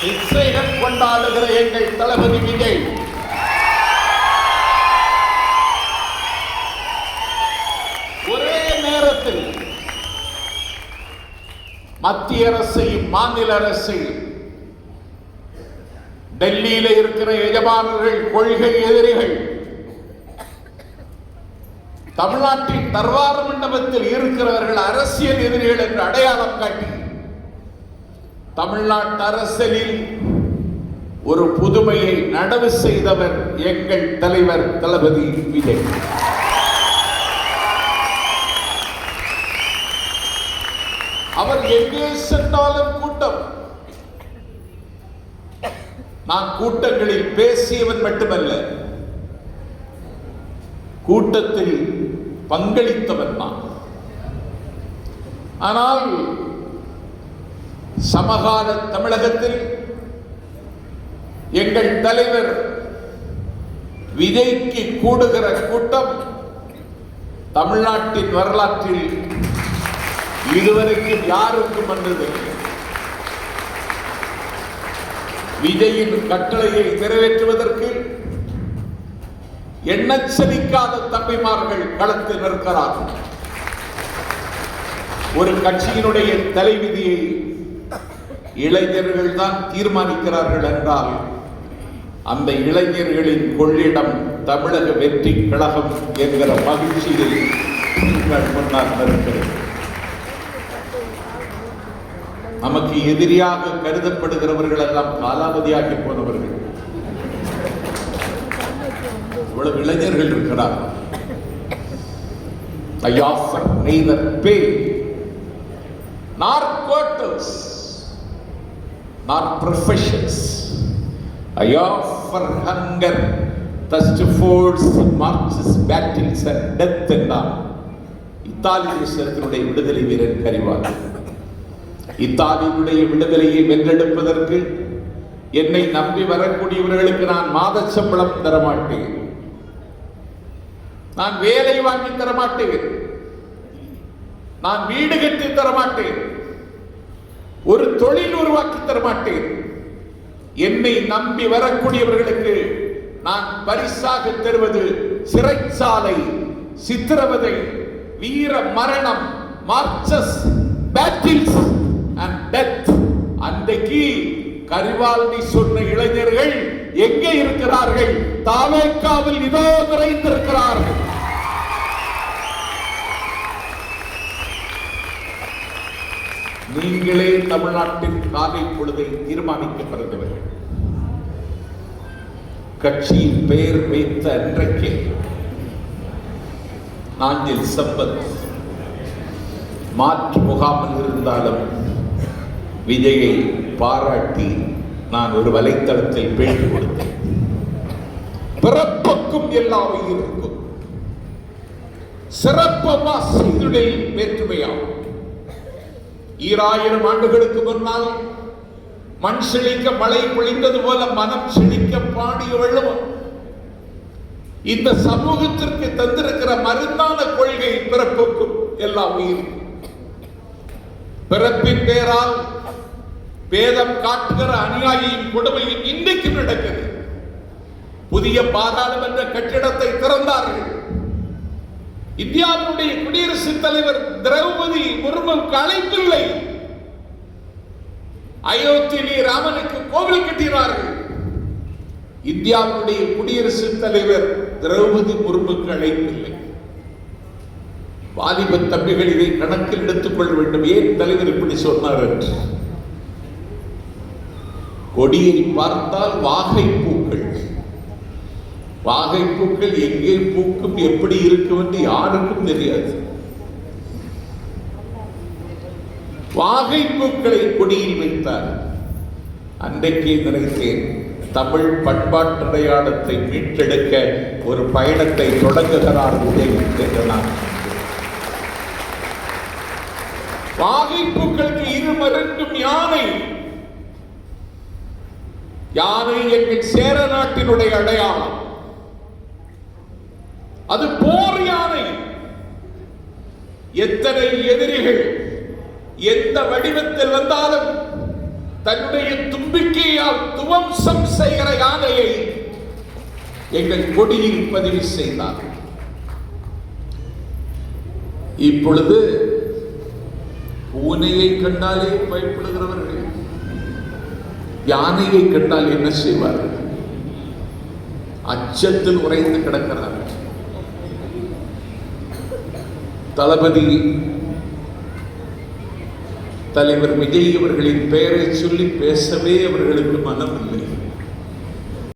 இசைகள் கொண்டாடுகிற எங்கள் தளபதி விஜய் ஒரே நேரத்தில் மத்திய அரசையும் மாநில அரசையும் டெல்லியில இருக்கிற எஜமானர்கள் கொள்கை எதிரிகள் தமிழ்நாட்டின் தர்பார் மண்டபத்தில் இருக்கிறவர்கள் அரசியல் எதிரிகள் என்று அடையாளம் காட்டி தமிழ்நாட்டு அரசியலில் ஒரு புதுமையை நடவு செய்தவர் எங்கள் தலைவர் தளபதி விஜய். அவர் எங்கே சென்றாலும் கூட்டம். நான் கூட்டங்களில் பேசியவன் மட்டுமல்ல, கூட்டத்தில் பங்களித்தவன் நான். ஆனால் சமகால தமிழகத்தில் எங்கள் தலைவர் விஜய்க்கு கூடுகிற கூட்டம் தமிழ்நாட்டின் வரலாற்றில் இதுவரைக்கும் யாருக்கும் வந்ததில்லை. விஜயின் கட்டளையை நிறைவேற்றுவதற்கு எண்ணச்சலிக்காத தம்பிமார்கள் களத்தில் நிற்கிறார்கள். ஒரு கட்சியினுடைய தலைவிதியை இளைஞர்கள் தான் தீர்மானிக்கிறார்கள் என்றால் அந்த இளைஞர்களின் கொள்ளிடம் தமிழக வெற்றி கழகம் என்கிற மகிழ்ச்சியில் முன்னால் நிற்கிறது. நமக்கு எதிரியாக கருதப்படுகிறவர்கள் எல்லாம் காலாவதியாகி போனவர்கள். இவ்வளவு இளைஞர்கள் இருக்கிறார். I offer neither pay nor quotas nor professions. I offer hunger, thirst, force, marches, battles and death என்றார் இத்தாலி தேசத்தினுடைய விடுதலை வீரன் கரிவால். இத்தாலியுடைய விடுதலையை வென்றெடுப்பதற்கு என்னை நம்பி வரக்கூடியவர்களுக்கு நான் மாத சம்பளம் தரமாட்டேன், நான் வேலை வாங்கி தரமாட்டேன், நான் வீடு கட்டி தரமாட்டேன், ஒரு தொழில் உருவாக்கி தரமாட்டேன். என்னை நம்பி வரக்கூடியவர்களுக்கு நான் பரிசாக தருவது சிறைச்சாலை, சித்திரவதை, வீர மரணம், மார்ச்சஸ், பேட்டில்ஸ் அண்ட் டெத். அன்றைக்கு கரிவால்டி சொன்ன இளைஞர்கள் எங்கே இருக்கிறார்கள்? தாவேக்காவில் இதோ நிறைந்திருக்கிறார்கள். நீங்களே தமிழ்நாட்டின் காலை பொழுதை தீர்மானிக்க பிறந்தவர்கள். கட்சியின் பெயர் வைத்த அன்றைக்கே நாஞ்சில் சம்பத் மாற்று முகாமில் இருந்தாலும் விஜயை பாராட்டி நான் ஒரு வலைத்தளத்தில் பேட்டி கொடுத்தேன். பிறப்புக்கும் எல்லா உயிருக்கும் சிறப்பமா சிந்துடல் வேற்றுமையாகும். 2000 ஆண்டுகளுக்கு முன்னால் மண் செழிக்க மழை பொழிந்தது போல மனம் செழிக்க பாடிய வெள்ளம் இந்த சமூகத்திற்கு தந்திருக்கிற மருந்தான கொள்கை பிறப்புக்கும் எல்லா உயிருக்கும். பிறப்பின் பேரால் பேதம் காட்டுகிற அநியாயின் கொடுமையும் இன்றைக்கு நடக்கிறது. புதிய பாராளுமன்ற கட்டிடத்தை திறந்தார்கள். இந்தியாவுடைய குடியரசுத் தலைவர் திரௌபதி முர்முவுக்கு அழைப்பில்லை. அயோத்தியிலே ராமனுக்கு கோவில் கட்டினார்கள். இந்தியாவுடைய குடியரசுத் தலைவர் திரௌபதி முர்முவுக்கு அழைப்பில்லை. வாலிப தம்பிகள் இதை கணக்கில் எடுத்துக் கொள்ள வேண்டும். ஏன் தலைவர் இப்படி சொன்னார் என்று. கொடியை பார்த்தால் வாகை பூக்கள், வாகை பூக்கள் எங்கே பூக்கும் எப்படி இருக்கும் என்று யாருக்கும் தெரியாது. வாகை பூக்களை கொடியில் வைத்தார். அன்றைக்கு நினைத்தேன், தமிழ் பண்பாட்டு அடையாளத்தை மீட்டெடுக்க ஒரு பயணத்தை தொடங்குகிறார் உதவி என்று நான். வாகை பூக்களுக்கு இருமருங்கும் யானை. யானை எங்கள் சேர நாட்டினுடைய அடையாளம். அது போர் யானை. எத்தனை எதிரிகள் எந்த வடிவத்தில் வந்தாலும் தன்னுடைய தும்பிக்கையால் துவம்சம் செய்கிற யானையை எங்கள் கொடியில் பதிவு செய்தார். இப்பொழுது பூனையை கண்டாலே பயப்படுகிறவர்கள் யானையை கண்டால் என்ன செய்வார்கள்? அச்சத்தில் உறைந்து கிடக்கிறார்கள். தளபதி தலைவர் விஜய் அவர்களின் பெயரை சொல்லி பேசவே அவர்களுக்கு மனம் இல்லை.